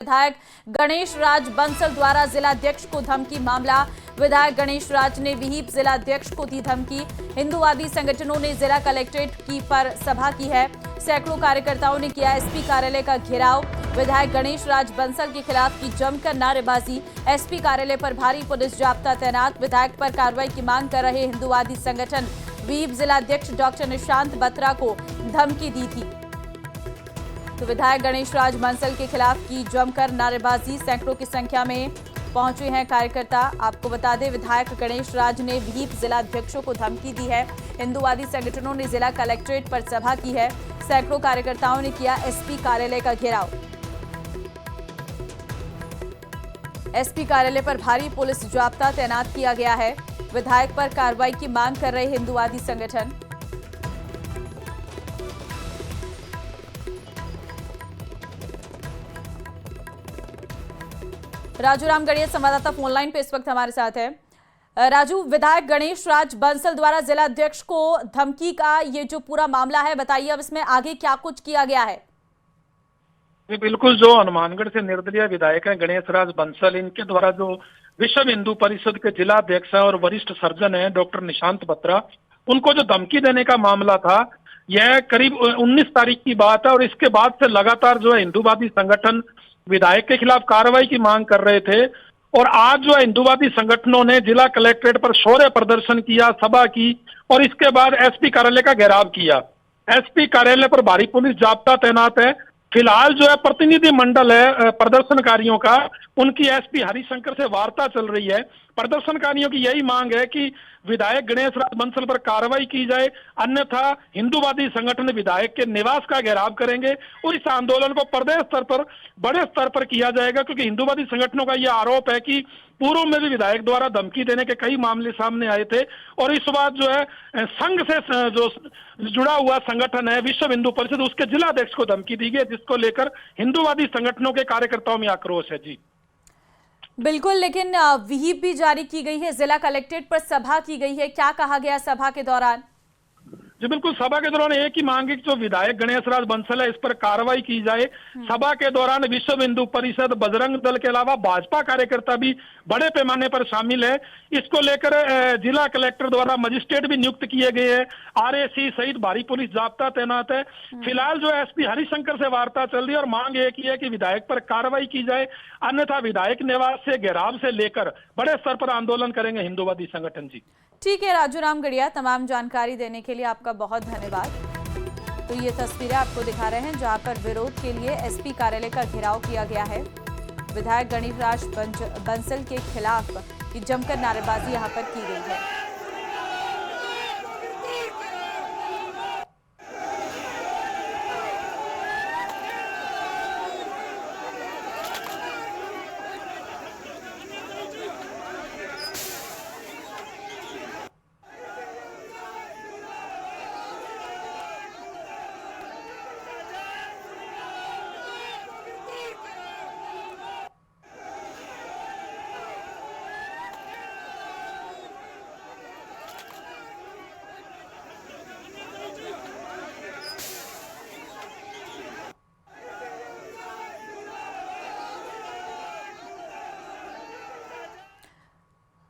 विधायक गणेश राज बंसल द्वारा जिलाध्यक्ष को धमकी। मामला विधायक गणेश राज ने विहिप जिलाध्यक्ष को दी धमकी। हिंदूवादी संगठनों ने जिला कलेक्ट्रेट की पर सभा की है। सैकड़ों कार्यकर्ताओं ने किया एसपी कार्यालय का घेराव। विधायक गणेश राज बंसल के खिलाफ की जमकर नारेबाजी। एसपी कार्यालय पर भारी पुलिस जाब्ता तैनात। विधायक पर कार्रवाई की मांग कर रहे हिंदूवादी संगठन विहिप जिलाध्यक्ष डॉक्टर निशांत बत्रा को धमकी दी थी। तो विधायक गणेश राज बंसल के खिलाफ की जमकर नारेबाजी। सैकड़ों की संख्या में पहुंचे हैं कार्यकर्ता। आपको बता दें, विधायक गणेश राज ने विहिप जिलाध्यक्षों को धमकी दी है। हिंदूवादी संगठनों ने जिला कलेक्ट्रेट पर सभा की है। सैकड़ों कार्यकर्ताओं ने किया एसपी कार्यालय का घेराव। एसपी कार्यालय पर भारी पुलिस जाब्ता तैनात किया गया है। विधायक पर कार्रवाई की मांग कर रहे हिंदूवादी संगठन। राजू रामगढ़िया संवाददाता फोन लाइन पे इस वक्त हमारे साथ है। राजू, विधायक गणेश राज बंसल द्वारा जिला अध्यक्ष को धमकी का ये जो पूरा मामला है, बताइए अब इसमें आगे क्या कुछ किया गया है? बिल्कुल, जो हनुमानगढ़ से निर्दलीय विधायक हैं गणेश राज बंसल, इनके द्वारा जो विश्व हिंदू परिषद के जिला अध्यक्ष हैं और वरिष्ठ सर्जन हैं डॉक्टर निशांत बत्रा, उनको जो धमकी देने का मामला था, यह करीब 19 तारीख की बात है। और इसके बाद से लगातार जो है हिंदूवादी संगठन विधायक के खिलाफ कार्रवाई की मांग कर रहे थे। और आज जो है हिंदूवादी संगठनों ने जिला कलेक्ट्रेट पर शौर्य प्रदर्शन किया, सभा की और इसके बाद एसपी कार्यालय का घेराव किया। एसपी कार्यालय पर भारी पुलिस जाब्ता तैनात है। फिलहाल जो है प्रतिनिधि मंडल है प्रदर्शनकारियों का, उनकी एसपी हरिशंकर से वार्ता चल रही है। प्रदर्शनकारियों की यही मांग है कि विधायक गणेश राज बंसल पर कार्रवाई की जाए, अन्यथा हिंदूवादी संगठन विधायक के निवास का घेराव करेंगे और इस आंदोलन को प्रदेश स्तर पर बड़े स्तर पर किया जाएगा। क्योंकि हिंदूवादी संगठनों का यह आरोप है कि पूर्व में भी विधायक द्वारा धमकी देने के कई मामले सामने आए थे और इस बार जो है संघ से जो जुड़ा हुआ संगठन है विश्व हिंदू परिषद, उसके जिलाध्यक्ष को धमकी दी गई, जिसको लेकर हिंदूवादी संगठनों के कार्यकर्ताओं में आक्रोश है। जी बिल्कुल, लेकिन विहिप भी जारी की गई है, जिला कलेक्ट्रेट पर सभा की गई है। क्या कहा गया सभा के दौरान? जी बिल्कुल, सभा के दौरान एक ही मांग है कि जो विधायक गणेश राज बंसल है इस पर कार्रवाई की जाए। सभा के दौरान विश्व हिंदू परिषद, बजरंग दल के अलावा भाजपा कार्यकर्ता भी बड़े पैमाने पर शामिल है। इसको लेकर जिला कलेक्टर द्वारा मजिस्ट्रेट भी नियुक्त किए गए हैं। आरएसी सहित भारी पुलिस जाब्ता तैनात है। फिलहाल जो एसपी हरिशंकर से वार्ता चल रही है और मांग एक ही है कि विधायक पर कार्रवाई की जाए, अन्यथा विधायक निवास से घेराव से लेकर बड़े स्तर पर आंदोलन करेंगे हिंदूवादी संगठन। जी ठीक है राजू रामगढ़िया, तमाम जानकारी देने के लिए आपका बहुत धन्यवाद। तो ये तस्वीरें आपको दिखा रहे हैं जहां पर विरोध के लिए एसपी कार्यालय का घेराव किया गया है। विधायक गणेश राज बंसल के खिलाफ जमकर नारेबाजी यहां पर की गई है।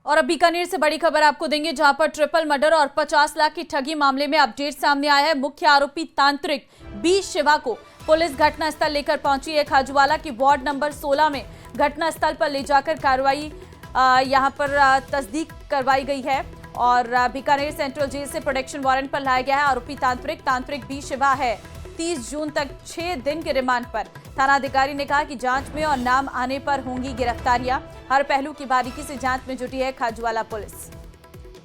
और अब बीकानेर से बड़ी खबर आपको देंगे जहां पर ट्रिपल मर्डर और 50 लाख की ठगी मामले में अपडेट सामने आया है। मुख्य आरोपी तांत्रिक बी शिवा को पुलिस घटनास्थल लेकर पहुंची है। खाजूवाला की वार्ड नंबर 16 में घटनास्थल पर ले जाकर कार्रवाई यहां पर तस्दीक करवाई गई है और बीकानेर सेंट्रल जेल से प्रोटेक्शन वारंट पर लाया गया है। आरोपी तांत्रिक बी शिवा है 30 जून तक 6 दिन के रिमांड पर। थानाधिकारी ने कहा कि जांच में और नाम आने पर होंगी गिरफ्तारियां। हर पहलू की बारीकी से जांच में जुटी है खाजूवाला पुलिस।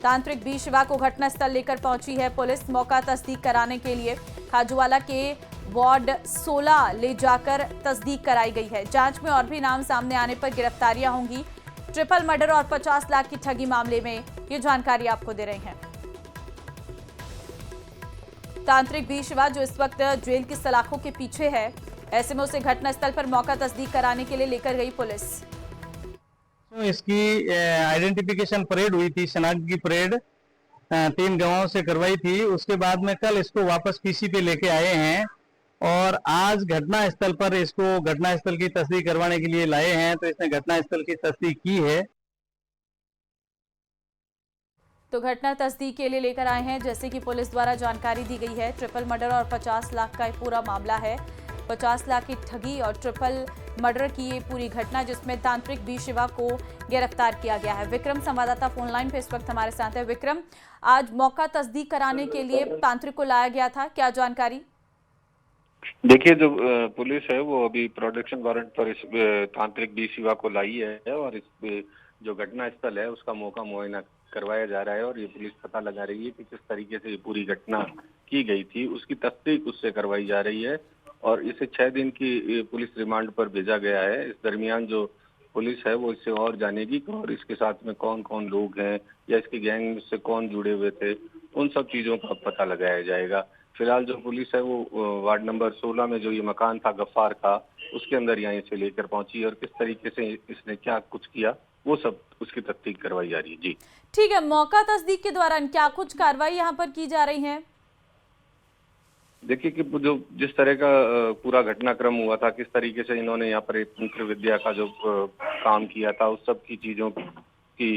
तांत्रिक बी शिवा को घटनास्थल लेकर पहुंची है पुलिस मौका तस्दीक कराने के लिए। खाजूवाला के वार्ड 16 ले जाकर तस्दीक कराई गई है। जांच में और भी नाम सामने आने पर गिरफ्तारियां होंगी। ट्रिपल मर्डर और 50 लाख की ठगी मामले में ये जानकारी आपको दे रहे हैं। तांत्रिक बी शिवा जो इस वक्त जेल की सलाखों के पीछे है, ऐसे में उसे घटनास्थल पर मौका तस्दीक कराने के लिए लेकर गई पुलिस। इसकी आइडेंटिफिकेशन परेड हुई थी, शनाख्त की परेड 3 गवाहों से करवाई थी। उसके बाद में कल इसको वापस पीसी पे लेके आए हैं और आज घटना स्थल पर इसको घटना स्थल की तस्दीक करवाने के लिए लाए हैं। तो इसने घटना स्थल की तस्दीक की है। तो घटना तस्दीक के लिए लेकर आए हैं। जैसे कि पुलिस द्वारा जानकारी दी गई है, ट्रिपल मर्डर और 50 लाख का पूरा मामला है। 50 लाख की ठगी और ट्रिपल मर्डर की ये पूरी घटना, जिसमें तांत्रिक बी शिवा को गिरफ्तार किया गया है। विक्रम संवाददाता फोन लाइन पे इस वक्त हमारे साथ है। विक्रम, आज मौका तस्दीक कराने के लिए तांत्रिक को लाया गया था, क्या जानकारी? देखिए, जो पुलिस है वो अभी प्रोडक्शन वारंट पर इस तांत्रिक बी शिवा को लाई है और इस जो घटना स्थल है उसका मौका मुआयना करवाया जा रहा है और ये पुलिस पता लगा रही है कि किस तरीके से ये पूरी घटना की गई थी, उसकी तस्दीक उससे करवाई जा रही है और इसे 6 दिन की पुलिस रिमांड पर भेजा गया है। इस दरमियान जो पुलिस है वो इससे और जानेगी और इसके साथ में कौन कौन लोग हैं या इसकी गैंग से कौन जुड़े हुए थे, उन सब चीजों का पता लगाया जाएगा। फिलहाल जो पुलिस है वो वार्ड नंबर 16 में जो ये मकान था गफ्फार का, उसके अंदर यहाँ से लेकर पहुंची और किस तरीके से इसने क्या कुछ किया वो सब उसकी तस्दीक करवाई जा रही है। जी ठीक है, मौका तस्दीक के दौरान क्या कुछ कार्रवाई यहाँ पर की जा रही है? देखिए कि जो जिस तरह का पूरा घटनाक्रम हुआ था, किस तरीके से इन्होंने यहाँ पर एक तंत्र विद्या का जो काम किया था, उस सब की चीजों की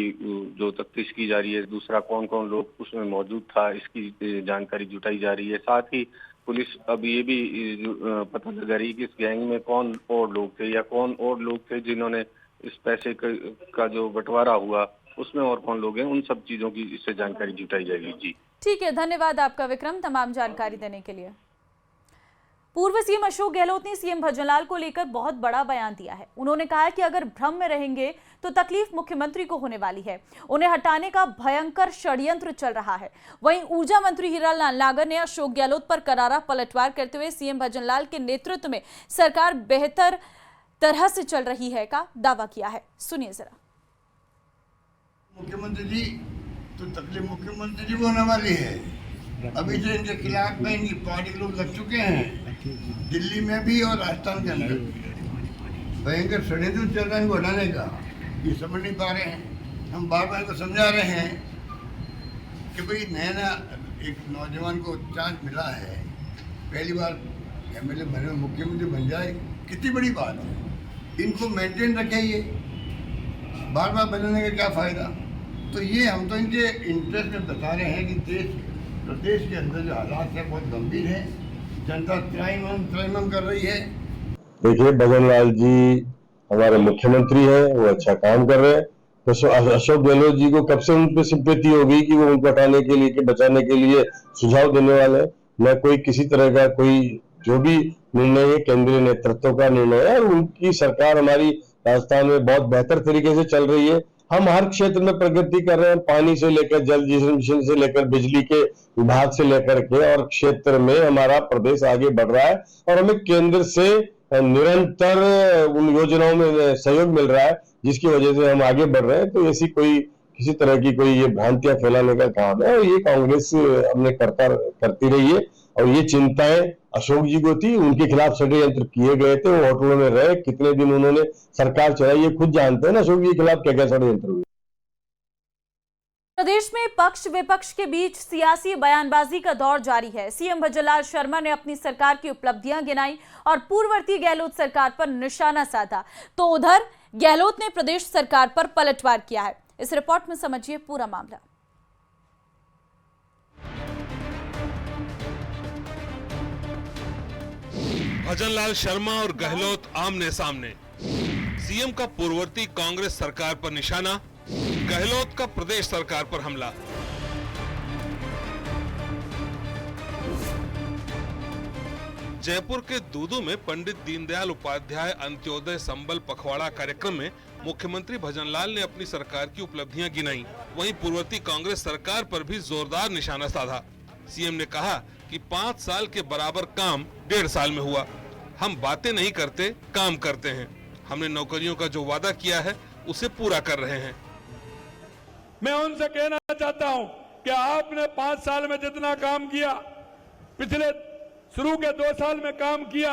जो तफ्तीश की जा रही है। दूसरा, कौन कौन लोग उसमें मौजूद था, इसकी जानकारी जुटाई जा रही है। साथ ही पुलिस अब ये भी पता लगा रही है कि इस गैंग में कौन और लोग थे या कौन और लोग थे जिन्होंने इस पैसे का जो बंटवारा हुआ उसमें और कौन लोग हैं, उन सब चीजों की इससे जानकारी जुटाई जाएगी। जी ठीक है, धन्यवाद आपका विक्रम तमाम जानकारी देने के लिए। पूर्व सीएम अशोक गहलोत ने सीएम भजनलाल को लेकर बहुत बड़ा बयान दिया है। उन्होंने कहा कि अगर भ्रम में रहेंगे तो तकलीफ मुख्यमंत्री को होने वाली है। उन्हें हटाने का भयंकर षड्यंत्र चल रहा है। वहीं ऊर्जा मंत्री हीरालाल नागर ने अशोक गहलोत पर करारा पलटवार करते हुए सीएम भजनलाल के नेतृत्व में सरकार बेहतर तरह से चल रही है का दावा किया है। सुनिए जरा। मुख्यमंत्री जी तो तकलीफ मुख्यमंत्री जी को होने वाली है। अभी जो इनके खिलाफ में इनकी पार्टी के लोग लग चुके हैं, दिल्ली में भी और राजस्थान के अंदर भयंकर षड्यंत्र चल रहा है इनको हटाने का। ये समझ नहीं पा रहे हैं। हम बार बार इनको समझा रहे हैं कि भाई नया एक नौजवान को चांस मिला है, पहली बार एमएलए बने, मुख्यमंत्री बन जाए, कितनी बड़ी बात है। इनको मेंटेन रखें, ये बार बार बदलने का क्या फ़ायदा। तो ये हम तो इनके इंटरेस्ट में बता रहे हैं कि प्रदेश के अंदर जो हालात है बहुत गंभीर है, जनता त्राहिमाम कर रही है। देखिए, भजनलाल जी हमारे मुख्यमंत्री हैं, वो अच्छा काम कर रहे हैं। तो अशोक गहलोत जी को कब से उन पर सिंपैथी हो गई कि वो उनको हटाने के लिए, बचाने के लिए सुझाव देने वाले। मैं कोई किसी तरह का कोई जो भी निर्णय है केंद्रीय नेतृत्व का निर्णय है और उनकी सरकार हमारी राजस्थान में बहुत बेहतर तरीके से चल रही है। हम हर क्षेत्र में प्रगति कर रहे हैं, पानी से लेकर जल जीवन मिशन से लेकर बिजली के विभाग से लेकर के, और क्षेत्र में हमारा प्रदेश आगे बढ़ रहा है और हमें केंद्र से निरंतर उन योजनाओं में सहयोग मिल रहा है जिसकी वजह से हम आगे बढ़ रहे हैं। तो ऐसी कोई किसी तरह की कोई ये भ्रांतियां फैलाने का काम है और ये कांग्रेस हमने करती रही है और ये चिंताएं अशोक जी को थी, उनके खिलाफ षड्यंत्र किए गए थे। वो होटलों में रहे, कितने दिन उन्होंने सरकार चलाई, ये खुद जानते हैं ना अशोक जी के खिलाफ क्या क्या षड्यंत्र हुए। प्रदेश में पक्ष विपक्ष के बीच सियासी बयानबाजी का दौर जारी है। सीएम भजनलाल शर्मा ने अपनी सरकार की उपलब्धियां गिनाई और पूर्ववर्ती गहलोत सरकार पर निशाना साधा, तो उधर गहलोत ने प्रदेश सरकार पर पलटवार किया है। इस रिपोर्ट में समझिए पूरा मामला। भजनलाल शर्मा और गहलोत आमने सामने। सीएम का पूर्ववर्ती कांग्रेस सरकार पर निशाना, गहलोत का प्रदेश सरकार पर हमला। जयपुर के दूदू में पंडित दीनदयाल उपाध्याय अंत्योदय संबल पखवाड़ा कार्यक्रम में मुख्यमंत्री भजनलाल ने अपनी सरकार की उपलब्धियां गिनाई। वहीं पूर्ववर्ती कांग्रेस सरकार पर भी जोरदार निशाना साधा। सीएम ने कहा कि 5 साल के बराबर काम 1.5 साल में हुआ। हम बातें नहीं करते, काम करते हैं। हमने नौकरियों का जो वादा किया है उसे पूरा कर रहे हैं। मैं उनसे कहना चाहता हूं कि आपने 5 साल में जितना काम किया, पिछले शुरू के 2 साल में काम किया,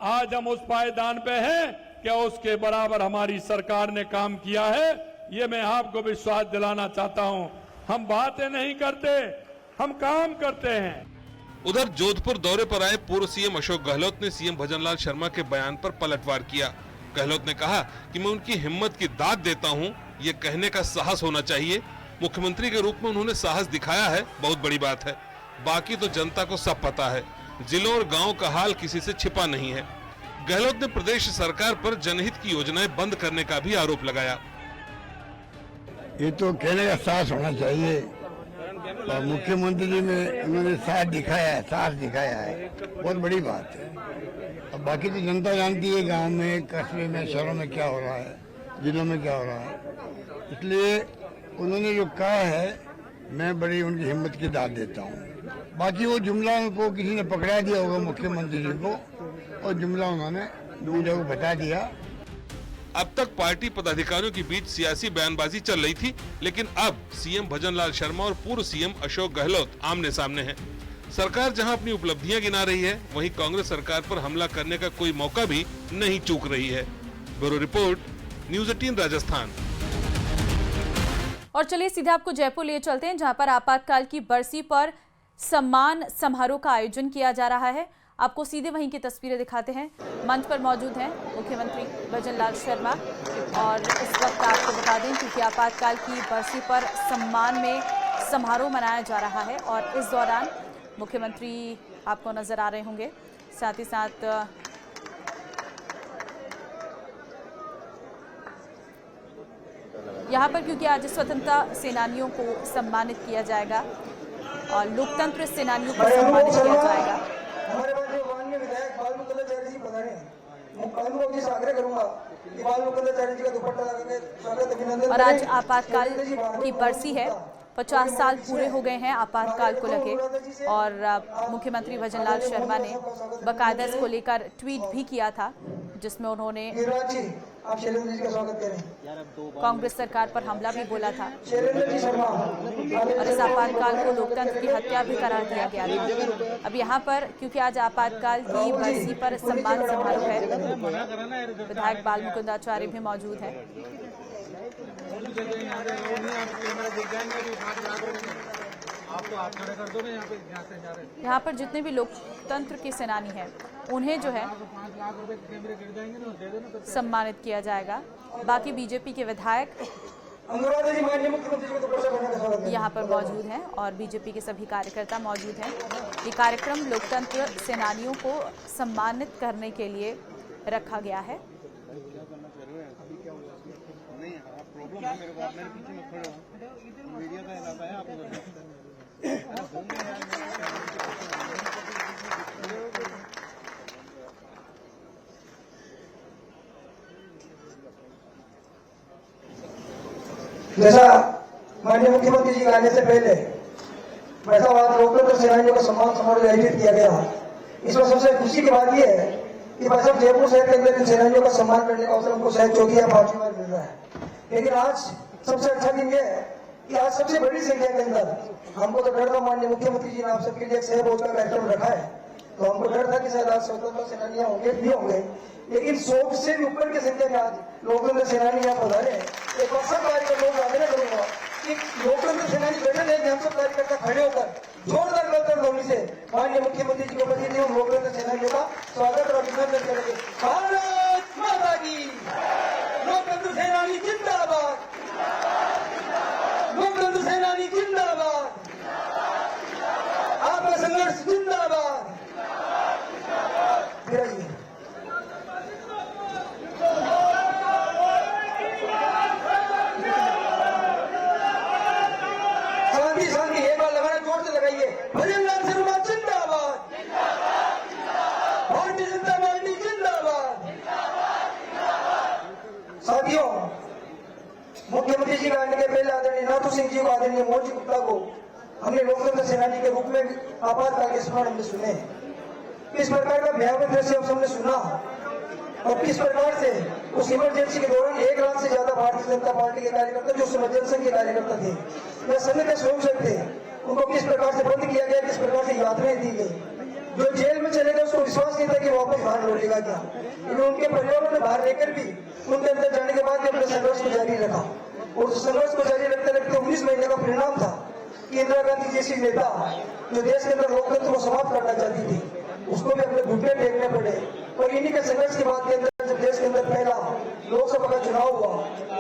आज हम उस पायदान पे हैं कि उसके बराबर हमारी सरकार ने काम किया है। ये मैं आपको विश्वास दिलाना चाहता हूं। हम बातें नहीं करते, हम काम करते हैं। उधर जोधपुर दौरे पर आए पूर्व सीएम अशोक गहलोत ने सीएम भजनलाल शर्मा के बयान पर पलटवार किया। गहलोत ने कहा कि मैं उनकी हिम्मत की दाद देता हूं, ये कहने का साहस होना चाहिए। मुख्यमंत्री के रूप में उन्होंने साहस दिखाया है, बहुत बड़ी बात है। बाकी तो जनता को सब पता है। जिलों और गांव का हाल किसी से छिपा नहीं है। गहलोत ने प्रदेश सरकार पर जनहित की योजनाएं बंद करने का भी आरोप लगाया। ये तो कहने का साहस होना चाहिए और मुख्यमंत्री जी ने उन्होंने साहस दिखाया है, बहुत बड़ी बात है। अब बाकी तो जनता जानती है गांव में, कस्बे में, शहरों में क्या हो रहा है, जिलों में क्या हो रहा है। इसलिए उन्होंने जो कहा है, मैं बड़ी उनकी हिम्मत की दाद देता हूँ। बाकी वो जुमला उनको किसी ने पकड़ा दिया होगा मुख्यमंत्री जी को, और जुमला उन्होंने मीडिया को बता दिया। अब तक पार्टी पदाधिकारियों के बीच सियासी बयानबाजी चल रही थी, लेकिन अब सीएम भजनलाल शर्मा और पूर्व सीएम अशोक गहलोत आमने सामने हैं। सरकार जहां अपनी उपलब्धियां गिना रही है, वहीं कांग्रेस सरकार पर हमला करने का कोई मौका भी नहीं चूक रही है। Bureau report, news 18 Rajasthan. और चलिए सीधे आपको जयपुर ले चलते हैं, जहां पर आपातकाल की बरसी पर सम्मान समारोह का आयोजन किया जा रहा है। आपको सीधे वहीं की तस्वीरें दिखाते हैं। मंच पर मौजूद हैं मुख्यमंत्री भजनलाल शर्मा, और इस वक्त आपको बता दें क्योंकि आपातकाल की बरसी पर सम्मान में समारोह मनाया जा रहा है, और इस दौरान मुख्यमंत्री आपको नजर आ रहे होंगे। साथ ही साथ यहाँ पर क्योंकि आज स्वतंत्रता सेनानियों को सम्मानित किया जाएगा और लोकतंत्र सेनानियों को सम्मानित किया जाएगा। हमारे पास जो माननीय विधायक बाल मुकुंदाचार्य जी पधारे हैं, मैं कानून जी से आग्रह करूंगा कि बाल मुकुंदाचार्य जी का दुपट्टा लगाकर स्वागत अभिनंदन। और आज आपातकाल की बरसी है, 50 साल पूरे हो गए हैं आपातकाल को लगे, और मुख्यमंत्री भजनलाल शर्मा ने बाकायदा इसको लेकर ट्वीट भी किया था, जिसमें उन्होंने आप शैलेंद्र जी का स्वागत करें। कांग्रेस सरकार पर हमला भी बोला था, शैलेंद्र जी शर्मा, और इस आपातकाल को लोकतंत्र की हत्या भी करार दिया गया था। अब यहाँ पर क्योंकि आज आपातकाल की बरसी पर सम्मान समारोह है, विधायक बाल मुकुंदाचार्य भी मौजूद है। यहाँ पर जितने भी लोकतंत्र के सेनानी हैं, उन्हें जो है सम्मानित किया जाएगा। बाकी बीजेपी के विधायक यहाँ पर मौजूद हैं और बीजेपी के सभी कार्यकर्ता मौजूद हैं। ये कार्यक्रम लोकतंत्र सेनानियों को सम्मानित करने के लिए रखा गया है। जैसा माननीय मुख्यमंत्री जी के आने से पहले वैसा बात लोकतंत्र सेनानियों का सम्मान समारोह आयोजित किया गया। इसमें सबसे खुशी की बात यह है कि भाई साहब जयपुर शहर के अंदर इन सेनानियों का सम्मान करने का अवसर हमको शायद चौथी या पांचवी बार मिल रहा है। लेकिन आज सबसे अच्छा दिन यह है कि आज सबसे बड़ी संख्या के अंदर, हमको तो डर था माननीय मुख्यमंत्री जी ने आप सबके लिए एक शहर रोज का कार्यक्रम रखा है, तो हमको डर था कि शायद आज स्वतंत्रता सेनानियां होंगे भी होंगे, लेकिन 100 से भी ऊपर की संख्या में आज लोकतंत्र सेनानी यहाँ पधारे हैं। एक बार सब कार्यकर्ताओं को आग्रह करूंगा कि लोकतंत्र सेनानी बैठे हैं, हम सब कार्यकर्ता खड़े होकर जोरदार गलत ध्वनि से माननीय मुख्यमंत्री जी को बधाई और लोकतंत्र सेनानियों का स्वागत और अभिनंदन करेंगे। भारत माता की, लोकतंत्र सेनानी जिंदाबाद, लोकतंत्र सेनानी जिंदाबाद, आपका संघर्ष जिंदाबाद। शांति शांति, एक बार लगाना, जोर से लगाइए। भजनलाल शर्मा जिंदाबाद, भारतीय जनता पार्टी जिंदाबाद। साथियों, मुख्यमंत्री जी का आने के पहले आदरणीय नाथू सिंह जी को, आदरणीय मोहन जी गुप्ता को हमने लोकतंत्र सेनानी के रूप में आपातकाल के स्मरण हमने सुने। किस प्रकार का भयावह दृश्य हमने सुना और किस प्रकार से उस इमरजेंसी के दौरान 1 लाख से ज्यादा भारतीय जनता पार्टी के कार्यकर्ता, जो जनसंघ के कार्यकर्ता थे या संघ के स्वयंसेवक थे, उनको किस प्रकार से बंद किया गया, किस प्रकार से यातनाएं दी गई। जो जेल में चले गए उसको विश्वास नहीं था कि वापस बाहर लौटेगा क्या, लेकिन उनके परिवारों ने बाहर रहकर भी उनके अंदर जाने के बाद भी अपने संघर्ष को जारी रखा, और उस संघर्ष को जारी रखते रखते 19 महीने का परिणाम था कि इंदिरा गांधी जैसी नेता जो देश के अंदर लोकतंत्र को समाप्त करना चाहती थी, उसको भी अपने घुटने टेकने पड़े। और इन्हीं के संघर्ष के बाद के अंदर जब देश के अंदर पहला लोकसभा का चुनाव हुआ,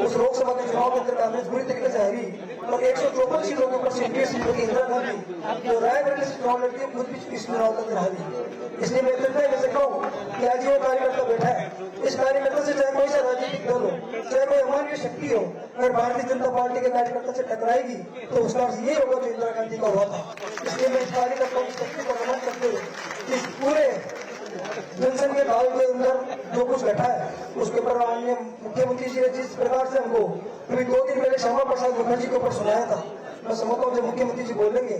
उस लोकसभा के चुनाव के अंदर कांग्रेस बुरी तरीके से हारी और 154 सीटों के ऊपर से 20 सीटों की इंदिरा गांधी जो रायबरेली से चुनाव लड़ती है खुद भी इस चुनाव के अंदर हारी। इसलिए मैं कृपया में से कहूँ कि आज वो कार्यकर्ता बैठा है, इस कार्यकर्ता से चाहे कोई सा राजनीतिक दल हो, चाहे कोई अमान्य शक्ति हो, अगर भारतीय जनता पार्टी के कार्यकर्ता से टकराएगी तो उसका अर्थ ये होगा जो इंदिरा गांधी का हुआ था। इसलिए मैं इस कार्यकर्ताओं की शक्ति को नमन करते हुए इस पूरे जनसंघ के काल के अंदर जो कुछ घटा है उसके ऊपर माननीय मुख्यमंत्री जी ने जिस प्रकार से हमको अभी 2 दिन पहले श्यामा प्रसाद मुखर्जी के ऊपर सुनाया था, मैं समझता हूँ जब मुख्यमंत्री जी बोलेंगे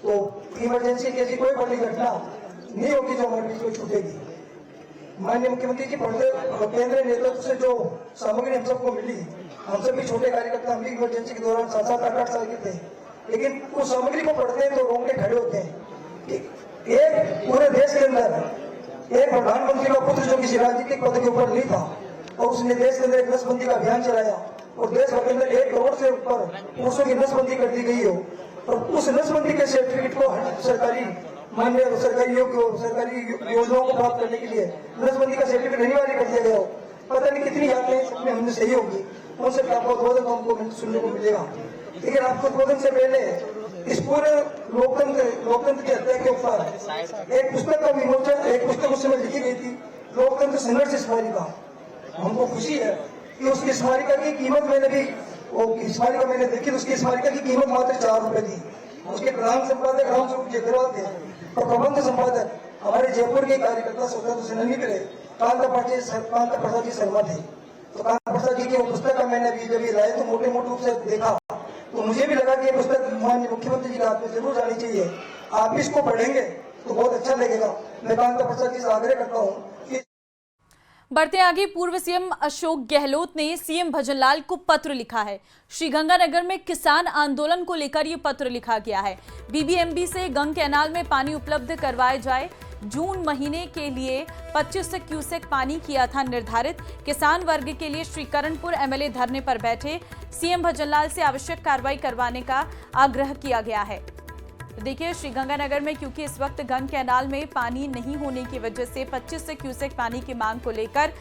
तो इमरजेंसी की ऐसी कोई बड़ी घटना नहीं होगी जो हमारे बीच में छूटेगी। माननीय मुख्यमंत्री जी बढ़ते केंद्रीय नेतृत्व से जो सामग्री हम सबको मिली, हम सब भी छोटे कार्यकर्ता, हम भी इमरजेंसी के दौरान 7-7, 8-8 साल के थे, लेकिन उस सामग्री को पढ़ते हैं तो रोंगटे खड़े होते हैं कि एक पूरे देश के अंदर एक प्रधानमंत्री का पुत्र जो किसी राजनीतिक पद के ऊपर नहीं था और उसने देश के अंदर एक नसबंदी का अभियान चलाया और देश भर के अंदर 1 करोड़ से ऊपर पुरुषों की नसबंदी कर दी गई हो और उस नसबंदी के सर्टिफिकेट को सरकारी मान्य सरकारी योजनाओं को प्राप्त करने के लिए नसबंदी का सर्टिफिकेट अनिवार्य कर दिया गया हो। पता नहीं कितनी यादें सपने हमने सही होगी, उनसे आपको उद्बोधन हमको सुनने को मिलेगा। लेकिन आपको उद्बोधन से पहले इस पूरे लोकतंत्र की हत्या के ऊपर एक पुस्तक का विमोचन, एक पुस्तक उस समय लिखी गई थी, लोकतंत्र संघर्ष स्मारिका। हमको खुशी है कि उसकी स्मारिका की कीमत मैंने भी वो स्मारिका मैंने देखी, तो उसकी स्मारिका की कीमत मात्र 4 रुपए थी। उसके प्रधान संपादक रामस्वरूप जयदेवाल थे और प्रबंध संपादक हमारे जयपुर के कार्यकर्ता स्वतंत्र सेनानी के कांता प्रसाद जी शर्मा थे। तो कांता प्रसाद जी की वो पुस्तक का मैंने अभी जब लाए तो मोटे रूप से देखा तो मुझे भी लगा कि ये पुस्तक माननीय मुख्यमंत्री जी के हाथ में जरूर जानी चाहिए। आप भी इसको पढ़ेंगे तो बहुत अच्छा लगेगा। मैं कांता प्रसाद जी से आग्रह करता हूँ कि बढ़ते आगे, पूर्व सीएम अशोक गहलोत ने सीएम भजनलाल को पत्र लिखा है। श्रीगंगानगर में किसान आंदोलन को लेकर ये पत्र लिखा गया है। बीबीएमबी से गंग कैनाल में पानी उपलब्ध करवाए जाए। जून महीने के लिए 25 क्यूसेक पानी किया था निर्धारित। किसान वर्ग के लिए श्रीकरणपुर एमएलए धरने पर बैठे। सीएम भजनलाल से आवश्यक कार्रवाई करवाने का आग्रह किया गया है। देखिए, श्रीगंगानगर में क्योंकि इस वक्त गंग कैनाल में पानी नहीं होने की वजह से 25 क्यूसेक पानी की मांग को लेकर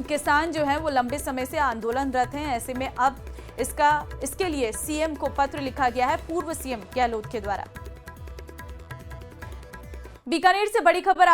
किसान जो है वो लंबे समय से आंदोलनरत हैं। ऐसे में अब इसके लिए सीएम को पत्र लिखा गया है पूर्व सीएम गहलोत के द्वारा। बीकानेर से बड़ी खबर